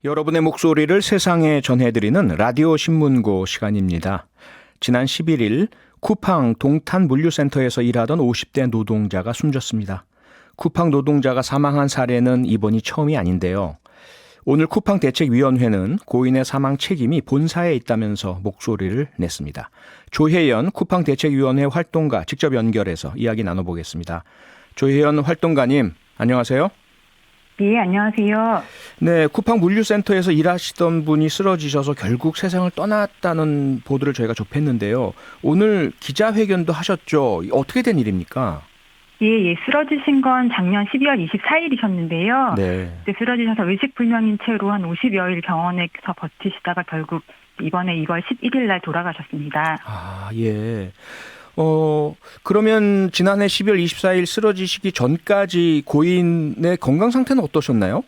여러분의 목소리를 세상에 전해드리는 라디오 신문고 시간입니다. 지난 11일 쿠팡 동탄 물류센터에서 일하던 50대 노동자가 숨졌습니다. 쿠팡 노동자가 사망한 사례는 이번이 처음이 아닌데요. 오늘 쿠팡 대책위원회는 고인의 사망 책임이 본사에 있다면서 목소리를 냈습니다. 조혜연 쿠팡 대책위원회 활동가 직접 연결해서 이야기 나눠보겠습니다. 조혜연 활동가님, 안녕하세요. 예, 안녕하세요. 네, 쿠팡 물류센터에서 일하시던 분이 쓰러지셔서 결국 세상을 떠났다는 보도를 저희가 접했는데요. 오늘 기자회견도 하셨죠. 어떻게 된 일입니까? 예, 쓰러지신 건 작년 12월 24일이셨는데요. 네. 쓰러지셔서 의식불명인 채로 한 50여일 병원에서 버티시다가 결국 이번에 2월 11일 날 돌아가셨습니다. 아, 예. 그러면 지난해 12월 24일 쓰러지시기 전까지 고인의 건강 상태는 어떠셨나요?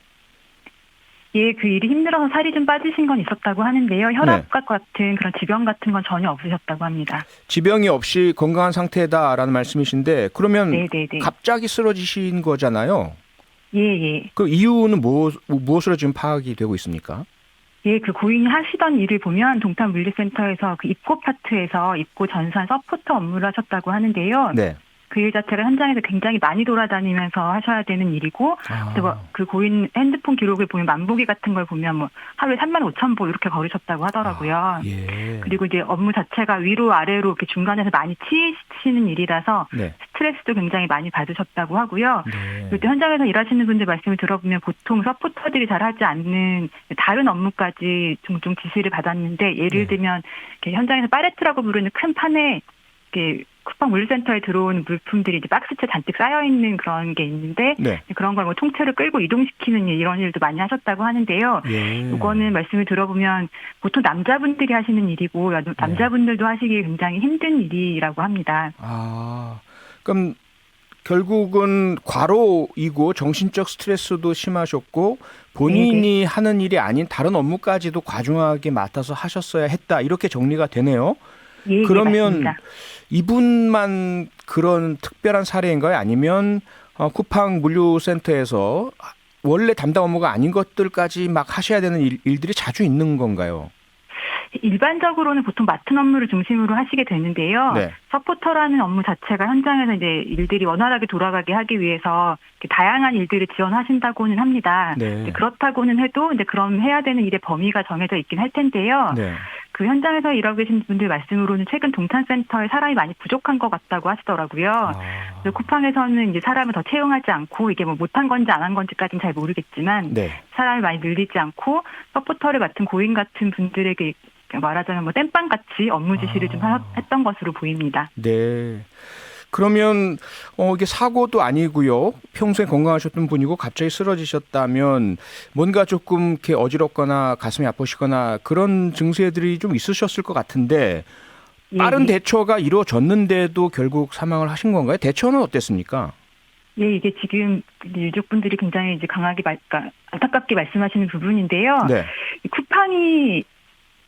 예, 그 일이 힘들어서 살이 좀 빠지신 건 있었다고 하는데요. 혈압과 같은 그런 지병 같은 건 전혀 없으셨다고 합니다. 지병이 없이 건강한 상태다라는 말씀이신데 그러면 네네네. 갑자기 쓰러지신 거잖아요. 예. 그 이유는 무엇으로 지금 파악이 되고 있습니까? 예, 그 고인이 하시던 일을 보면 동탄 물류센터에서 그 입고 파트에서 입고 전산 서포터 업무를 하셨다고 하는데요. 네. 그 일 자체가 현장에서 굉장히 많이 돌아다니면서 하셔야 되는 일이고, 그리고 그 고인 핸드폰 기록을 보면 만보기 같은 걸 보면 뭐 하루에 35,000보 이렇게 걸으셨다고 하더라고요. 예. 그리고 이제 업무 자체가 위로 아래로 이렇게 중간에서 많이 치이시는 일이라서 네. 스트레스도 굉장히 많이 받으셨다고 하고요. 네. 그리고 또 현장에서 일하시는 분들 말씀을 들어보면 보통 서포터들이 잘 하지 않는 다른 업무까지 종종 지시를 받았는데, 예를 들면 이렇게 현장에서 팔레트라고 부르는 큰 판에 이렇게 쿠팡 물류센터에 들어온 물품들이 이제 박스채 잔뜩 쌓여 있는 그런 게 있는데, 네. 그런 걸 뭐 통째로 끌고 이동시키는 일, 이런 일도 많이 하셨다고 하는데요. 예. 이거는 말씀을 들어보면 보통 남자분들이 하시는 일이고 남자분들도 하시기 굉장히 힘든 일이라고 합니다. 그럼 결국은 과로이고 정신적 스트레스도 심하셨고 본인이 하는 일이 아닌 다른 업무까지도 과중하게 맡아서 하셨어야 했다, 이렇게 정리가 되네요. 예, 그러면 맞습니다. 이분만 그런 특별한 사례인가요? 아니면 쿠팡 물류센터에서 원래 담당 업무가 아닌 것들까지 막 하셔야 되는 일들이 자주 있는 건가요? 일반적으로는 보통 맡은 업무를 중심으로 하시게 되는데요. 네. 서포터라는 업무 자체가 현장에서 이제 일들이 원활하게 돌아가게 하기 위해서 다양한 일들을 지원하신다고는 합니다. 네. 그렇다고는 해도 이제 그럼 해야 되는 일의 범위가 정해져 있긴 할 텐데요. 네. 그 현장에서 일하고 계신 분들 말씀으로는 최근 동탄센터에 사람이 많이 부족한 것 같다고 하시더라고요. 그래서 쿠팡에서는 이제 사람을 더 채용하지 않고, 이게 뭐 못한 건지 안 한 건지까지는 잘 모르겠지만 네. 사람을 많이 늘리지 않고 서포터를 맡은 고인 같은 분들에게 말하자면 뭐 땜빵같이 업무 지시를 좀 했던 것으로 보입니다. 네. 그러면 이게 사고도 아니고요. 평소에 건강하셨던 분이고 갑자기 쓰러지셨다면 뭔가 조금 이렇게 어지럽거나 가슴이 아프시거나 그런 증세들이 좀 있으셨을 것 같은데 빠른 대처가 이루어졌는데도 결국 사망을 하신 건가요? 대처는 어땠습니까? 예, 이게 지금 유족분들이 굉장히 이제 강하게 안타깝게 말씀하시는 부분인데요. 네. 쿠팡이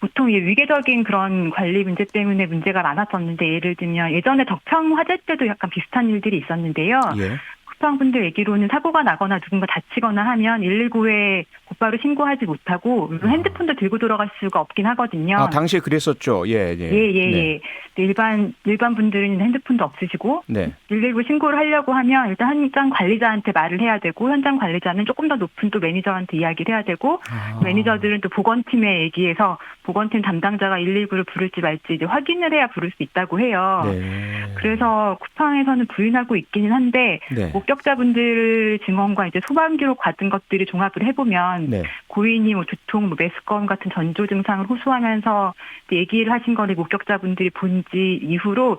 보통 위계적인 그런 관리 문제 때문에 문제가 많았었는데, 예를 들면 예전에 덕평 화재 때도 약간 비슷한 일들이 있었는데요. 예. 쿠팡분들 얘기로는 사고가 나거나 누군가 다치거나 하면 119에 곧바로 신고하지 못하고 핸드폰도 들고 돌아갈 수가 없긴 하거든요. 당시에 그랬었죠. 예. 네. 일반 분들은 핸드폰도 없으시고, 네. 119 신고를 하려고 하면 일단 현장 관리자한테 말을 해야 되고, 현장 관리자는 조금 더 높은 또 매니저한테 이야기를 해야 되고, 매니저들은 또 보건팀에 얘기해서 보건팀 담당자가 119를 부를지 말지 이제 확인을 해야 부를 수 있다고 해요. 네. 그래서 쿠팡에서는 부인하고 있기는 한데, 네. 목격자분들 증언과 이제 소방 기록 받은 것들을 종합을 해보면, 네. 고인이 두통, 메스꺼움 같은 전조 증상을 호소하면서 얘기를 하신 거를 목격자분들이 본 지 이후로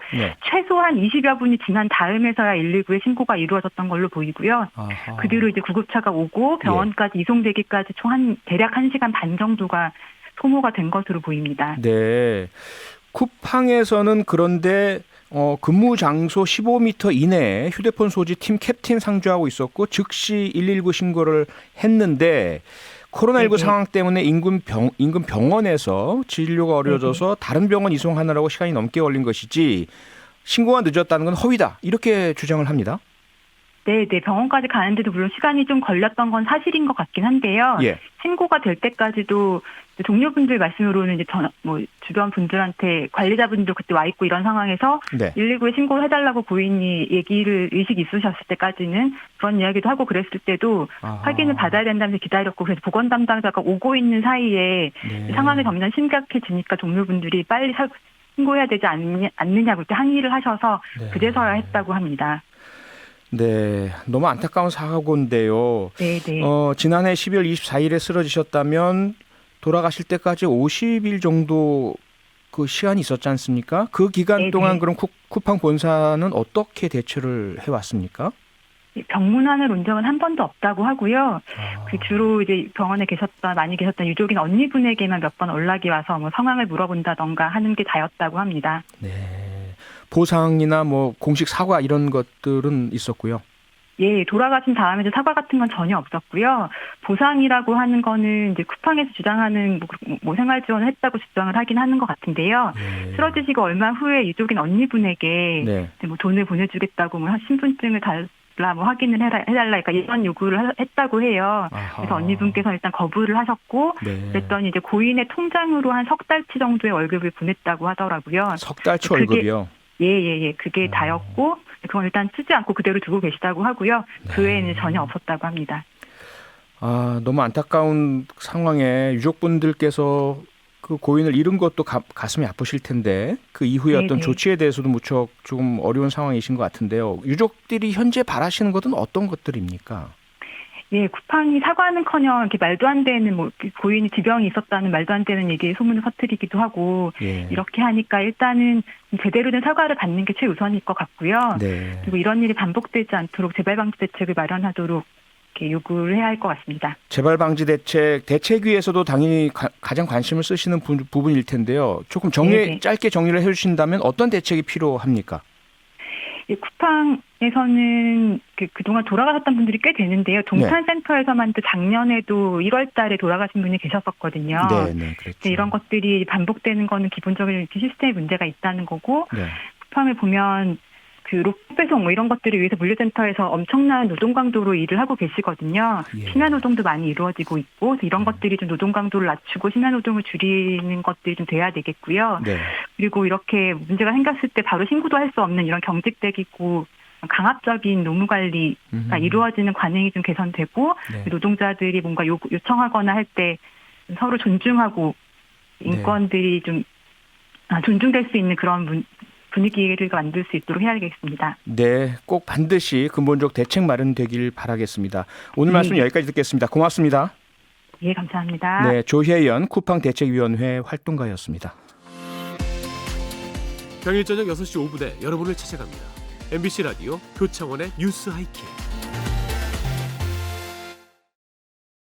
최소한 20여 분이 지난 다음에서야 119에 신고가 이루어졌던 걸로 보이고요. 그 뒤로 이제 구급차가 오고 병원까지 이송되기까지 총 대략 1시간 반 정도가 소모가 된 것으로 보입니다. 네. 쿠팡에서는 그런데 근무 장소 15m 이내에 휴대폰 소지 팀 캡틴 상주하고 있었고 즉시 119 신고를 했는데 코로나19 상황 때문에 인근 병원에서 진료가 어려워져서 다른 병원 이송하느라고 시간이 넘게 걸린 것이지 신고가 늦었다는 건 허위다, 이렇게 주장을 합니다. 네, 병원까지 가는데도 물론 시간이 좀 걸렸던 건 사실인 것 같긴 한데요. 예. 신고가 될 때까지도 동료분들 말씀으로는 이제 주변 분들한테 관리자분도 그때 와 있고 이런 상황에서 네. 119에 신고를 해달라고 고인이 의식이 있으셨을 때까지는 그런 이야기도 하고 그랬을 때도 아하. 확인을 받아야 된다면서 기다렸고, 그래서 보건 담당자가 오고 있는 사이에 네. 상황이 점점 심각해지니까 동료분들이 빨리 신고해야 되지 않느냐고 이렇게 항의를 하셔서 네. 그제서야 했다고 합니다. 네, 너무 안타까운 사고인데요. 네. 지난해 12월 24일에 쓰러지셨다면 돌아가실 때까지 50일 정도 그 시간이 있었지 않습니까? 그 기간 네네. 동안 그럼 쿠팡 본사는 어떻게 대처를 해왔습니까? 병문안을 온 적은 한 번도 없다고 하고요. 아. 주로 이제 병원에 많이 계셨던 유족인 언니분에게만 몇 번 연락이 와서 상황을 물어본다던가 하는 게 다였다고 합니다. 네. 보상이나 공식 사과 이런 것들은 있었고요. 예, 돌아가신 다음에 사과 같은 건 전혀 없었고요. 보상이라고 하는 거는 이제 쿠팡에서 주장하는 생활 지원을 했다고 주장을 하긴 하는 것 같은데요. 예. 쓰러지시고 얼마 후에 유족인 언니분에게 네. 돈을 보내주겠다고 신분증을 확인을 해달라, 그러니까 이런 요구를 했다고 해요. 아하. 그래서 언니분께서 일단 거부를 하셨고, 네. 그랬더니 이제 고인의 통장으로 한 석 달치 정도의 월급을 보냈다고 하더라고요. 석 달치 월급이요? 예. 그게 다였고, 그건 일단 쓰지 않고 그대로 두고 계시다고 하고요. 그 네. 외에는 전혀 없었다고 합니다. 너무 안타까운 상황에 유족분들께서 그 고인을 잃은 것도 가슴이 아프실 텐데 그 이후에 어떤 네네. 조치에 대해서도 무척 조금 어려운 상황이신 것 같은데요. 유족들이 현재 바라시는 것은 어떤 것들입니까? 예, 쿠팡이 사과는커녕 이렇게 말도 안 되는 고인이 지병이 있었다는 말도 안 되는 얘기에 소문을 퍼뜨리기도 하고, 예. 이렇게 하니까 일단은 제대로 된 사과를 받는 게 최우선일 것 같고요. 네. 그리고 이런 일이 반복되지 않도록 재발 방지 대책을 마련하도록 이렇게 요구를 해야 할 것 같습니다. 재발 방지 대책위에서도 당연히 가장 관심을 쓰시는 부분일 텐데요. 조금 네네. 짧게 정리를 해주신다면 어떤 대책이 필요합니까? 이 쿠팡에서는 그동안 돌아가셨던 분들이 꽤 되는데요. 동탄센터에서만 또 작년에도 1월 달에 돌아가신 분이 계셨었거든요. 네, 그렇죠. 이런 것들이 반복되는 거는 기본적인 시스템에 문제가 있다는 거고, 네. 쿠팡을 보면 로켓 배송 이런 것들을 위해서 물류센터에서 엄청난 노동 강도로 일을 하고 계시거든요. 예. 심야 노동도 많이 이루어지고 있고, 그래서 이런 것들이 좀 노동 강도를 낮추고 심야 노동을 줄이는 것들이 좀 돼야 되겠고요. 네. 그리고 이렇게 문제가 생겼을 때 바로 신고도 할 수 없는 이런 경직되고 강압적인 노무 관리가 이루어지는 관행이 좀 개선되고, 네. 노동자들이 뭔가 요청하거나 할 때 서로 존중하고 인권들이 좀 존중될 수 있는 그런 분위기를 만들 수 있도록 해야겠습니다. 네, 꼭 반드시 근본적 대책 마련되길 바라겠습니다. 오늘 말씀 여기까지 듣겠습니다. 고맙습니다. 예, 감사합니다. 네, 조혜연 쿠팡 대책위원회 활동가였습니다. 평일 저녁 6시 5분에 여러분을 찾아갑니다. MBC 라디오 표창원의 뉴스 하이킥.